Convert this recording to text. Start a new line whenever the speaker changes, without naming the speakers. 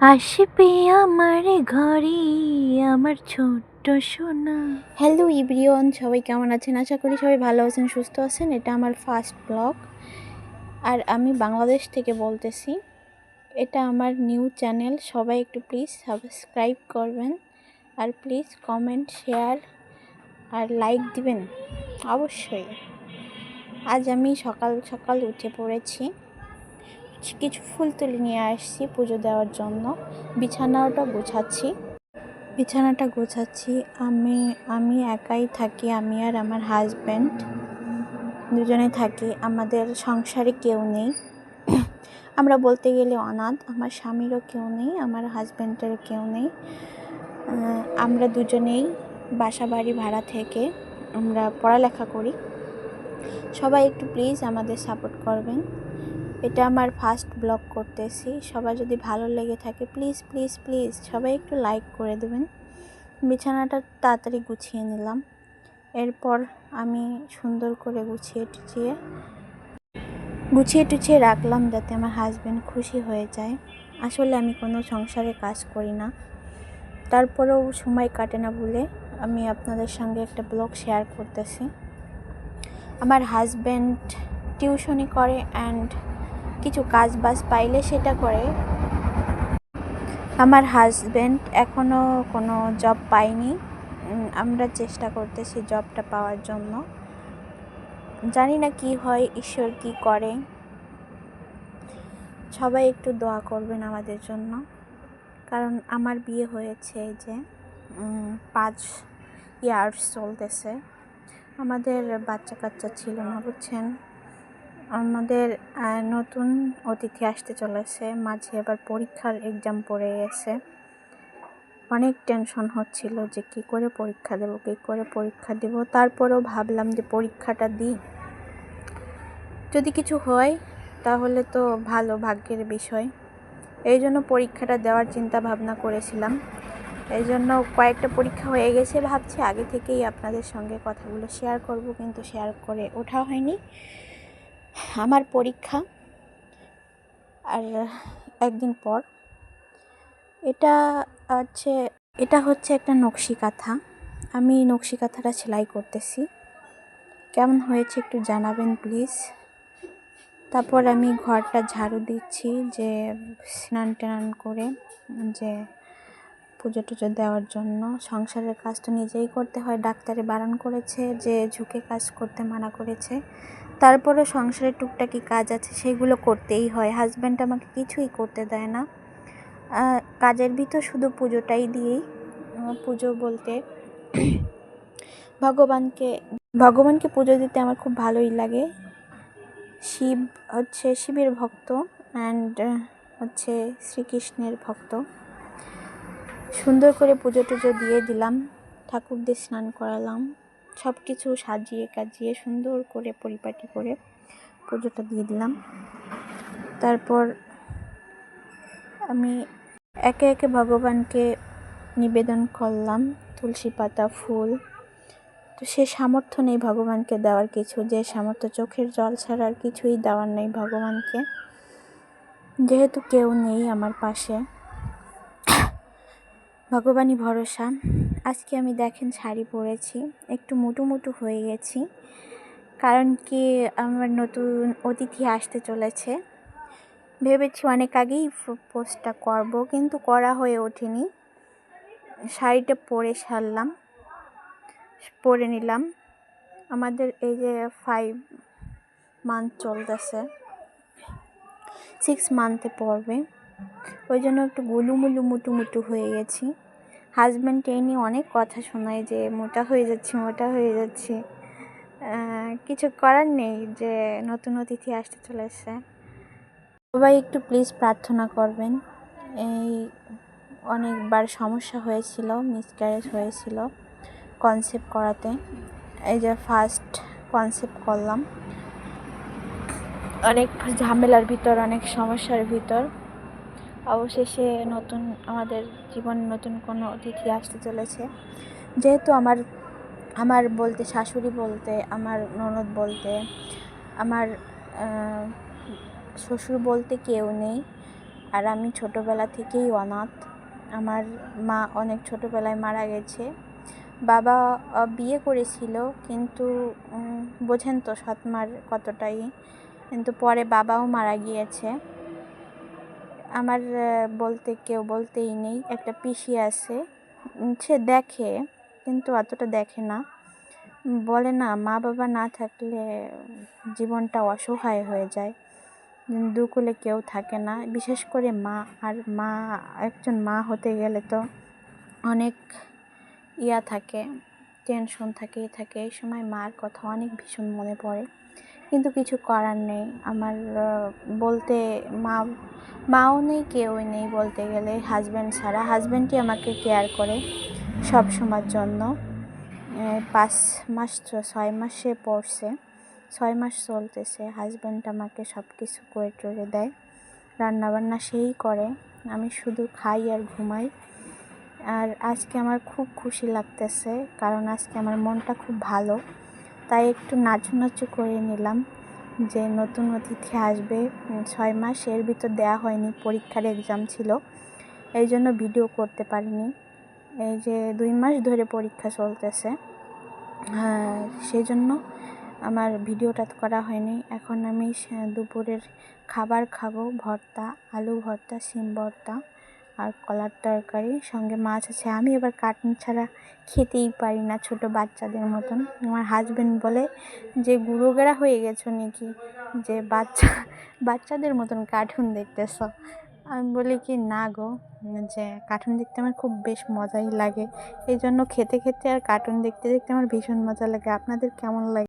আসবে আমার ঘরে আমার ছোট্ট সোনা। হ্যালো এভরিওয়ান, সবাই কেমন আছেন? আশা করি সবাই ভালো আছেন, সুস্থ আছেন। এটা আমার ফার্স্ট ব্লগ, আর আমি বাংলাদেশ থেকে বলতেছি। এটা আমার নিউ চ্যানেল, সবাই একটু প্লিজ সাবস্ক্রাইব করবেন, আর প্লিজ কমেন্ট, শেয়ার আর লাইক দিবেন অবশ্যই। আজ আমি সকাল সকাল উঠে পড়েছি, কিছু ফুল তুলে নিয়ে আসছি পুজো দেওয়ার জন্য। বিছানাটা গোছাচ্ছি। আমি একাই থাকি, আমি আর আমার হাজব্যান্ড দুজনে থাকি। আমাদের সংসারে কেউ নেই, আমরা বলতে গেলে অনাথ। আমার স্বামীরও কেউ নেই, আমার হাজব্যান্ডেরও কেউ নেই। আমরা দুজনেই বাসা বাড়ি ভাড়া থেকে আমরা পড়ালেখা করি। সবাই একটু প্লিজ আমাদের সাপোর্ট করবেন। এটা আমার ফার্স্ট ব্লগ করতেছি। সবাই যদি ভালো লেগে থাকে প্লিজ প্লিজ প্লিজ সবাই একটু লাইক করে দেবেন। বিছানাটা তাড়াতাড়ি গুছিয়ে নিলাম। এরপর আমি সুন্দর করে গুছিয়ে টুছিয়ে রাখলাম, যাতে আমার হাজব্যান্ড খুশি হয়ে যায়। আসলে আমি কোনো সংসারে কাজ করি না, তারপরেও সময় কাটে না বলে আমি আপনাদের সঙ্গে একটা ব্লগ শেয়ার করতেছি। আমার হাজব্যান্ড টিউশনি করে অ্যান্ড কিছু কাজ বাজ পাইলে সেটা করে। আমার হাজব্যান্ড এখনও কোনো জব পায়নি, আমরা চেষ্টা করতেছি জবটা পাওয়ার জন্য। জানি না কি হয়, ঈশ্বর কি করে। সবাই একটু দোয়া করবেন আমাদের জন্য, কারণ আমার বিয়ে হয়েছে যে 5 ইয়ার্স চলতেছে। আমাদের বাচ্চা কাচ্চা ছিল না, বুঝছেন। আমাদের নতুন অতিথি আসতে চলেছে, মাঝে আবার পরীক্ষার এক্সাম পড়ে গেছে। অনেক টেনশন হচ্ছিল যে কী করে পরীক্ষা দেব। তারপরেও ভাবলাম যে পরীক্ষাটা দিই, যদি কিছু হয় তাহলে তো ভালো, ভাগ্যের বিষয়। এই জন্য পরীক্ষাটা দেওয়ার চিন্তা ভাবনা করেছিলাম। এই জন্য কয়েকটা পরীক্ষা হয়ে গেছে, ভাবছি আগে থেকেই আপনাদের সঙ্গে কথাগুলো শেয়ার করব, কিন্তু শেয়ার করে ওঠা হয়নি। আমার পরীক্ষা আর একদিন পর। এটা হচ্ছে একটা নকশি কাঁথা। আমি নকশি কাঁথাটা সেলাই করতেছি। কেমন হয়েছে একটু জানাবেন প্লিজ। তারপর আমি ঘরটা ঝাড়ু দিচ্ছি, যে স্নান টান করে যে পুজো টুজো দেওয়ার জন্য। সংসারের কাজ তো নিজেই করতে হয়, ডাক্তারে বারণ করেছে যে ঝুঁকে কাজ করতে মানা করেছে। তারপরে সংসারের টুকটাকি কাজ আছে, সেগুলো করতেই হয়। হাজব্যান্ড আমাকে কিছুই করতে দেয় না। কাজের ভিতর শুধু পুজোটাই দিই। পুজো বলতে ভগবানকে পুজো দিতে আমার খুব ভালোই লাগে। শিবের ভক্ত অ্যান্ড হচ্ছে শ্রীকৃষ্ণের ভক্ত। সুন্দর করে পুজো টুজো দিয়ে দিলাম, ঠাকুরদের স্নান করালাম, সব কিছু সাজিয়ে কাজিয়ে সুন্দর করে পরিপাটি করে পুজোটা দিয়ে দিলাম। তারপর আমি একে একে ভগবানকে নিবেদন করলাম তুলসী পাতা, ফুল। তো সে সামর্থ্য নেই ভগবানকে দেওয়ার কিছু, যে সামর্থ্য চোখের জল ছাড়া আর কিছুই দেওয়ার নেই ভগবানকে, যেহেতু কেউ নেই আমার পাশে। ভগবানই ভরসা। আজকে আমি দেখেন শাড়ি পরেছি, একটু মুটু হয়ে গেছি, কারণ কি আমার নতুন অতিথি আসতে চলেছে। ভেবেছি অনেক আগেই পোস্টটা করব, কিন্তু করা হয়ে ওঠেনি। শাড়িটা পরে নিলাম। আমাদের এই যে 5 মান্থ চলতেছে, 6 মান্থে পড়বে, ওই জন্য একটু মুটু হয়ে গেছি। হাজব্যান্ড এই নিয়ে অনেক কথা শোনায় যে মোটা হয়ে যাচ্ছি। কিছু করার নেই, যে নতুন অতিথি আসতে চলেছে। সবাই একটু প্লিজ প্রার্থনা করবেন। এই অনেকবার সমস্যা হয়েছিল, মিসক্যারেজ হয়েছিল কনসেপ্ট করাতে। এই যে ফার্স্ট কনসেপ্ট করলাম, অনেক ঝামেলার ভিতর, অনেক সমস্যার ভিতর অবশেষে আমাদের জীবনে নতুন কোনো অতিথি আসতে চলেছে। যেহেতু আমার বলতে শাশুড়ি বলতে, আমার ননদ বলতে, আমার শ্বশুর বলতে কেউ নেই। আর আমি ছোটোবেলা থেকেই অনাথ। আমার মা অনেক ছোটোবেলায় মারা গেছে। বাবা বিয়ে করেছিল, কিন্তু বোঝেন তো সৎমার কতটাই, কিন্তু পরে বাবাও মারা গিয়েছে। আমার বলতে কেউ বলতেই নেই। একটা পিসি আছে, সে দেখে কিন্তু অতটা দেখে না। বলে না, মা বাবা না থাকলে জীবনটা অসহায় হয়ে যায়, দুকুলে কেউ থাকে না, বিশেষ করে মা। আর মা, একজন মা হতে গেলে তো অনেক থাকে, টেনশন থাকে এই সময় মার কথা অনেক ভীষণ মনে পড়ে, কিন্তু কিছু করার নেই। আমার বলতে মাও নেই, কেউই নেই বলতে গেলে, হাজব্যান্ড ছাড়া। হাজব্যান্ডই আমাকে কেয়ার করে সব সময়ের জন্য। 5 মাস 6 মাসে পড়ছে, 6 মাস চলতেছে। হাজব্যান্ড আমাকে সব কিছু করে টরে দেয়, রান্নাবান্না সেই করে, আমি শুধু খাই আর ঘুমাই। আর আজকে আমার খুব খুশি লাগতেছে, কারণ আজকে আমার মনটা খুব ভালো, তাই একটু নাচু করে নিলাম যে নতুন অতিথি আসবে। 6 মাস এর ভিতর দেওয়া হয়নি, পরীক্ষার এক্সাম ছিল, এই জন্য ভিডিও করতে পারিনি। এই যে 2 মাস ধরে পরীক্ষা চলতেছে, সেই জন্য আমার ভিডিওটা করা হয়নি। এখন আমি দুপুরের খাবার খাবো, ভর্তা, আলু ভর্তা, শিম ভর্তা আর কলার তরকারি, সঙ্গে মাছ আছে। আমি এবার কার্টুন ছাড়া খেতেই পারি না, ছোট বাচ্চাদের মতন। আমার হাজব্যান্ড বলে যে গুঁড়োগেরা হয়ে গেছো নাকি, যে বাচ্চাদের মতন কার্টুন দেখতেছ। আমি বলি কি, না গো, যে কার্টুন দেখতে আমার খুব বেশ মজাই লাগে, এই জন্য খেতে খেতে আর কার্টুন দেখতে দেখতে আমার ভীষণ মজা লাগে। আপনাদের কেমন লাগে?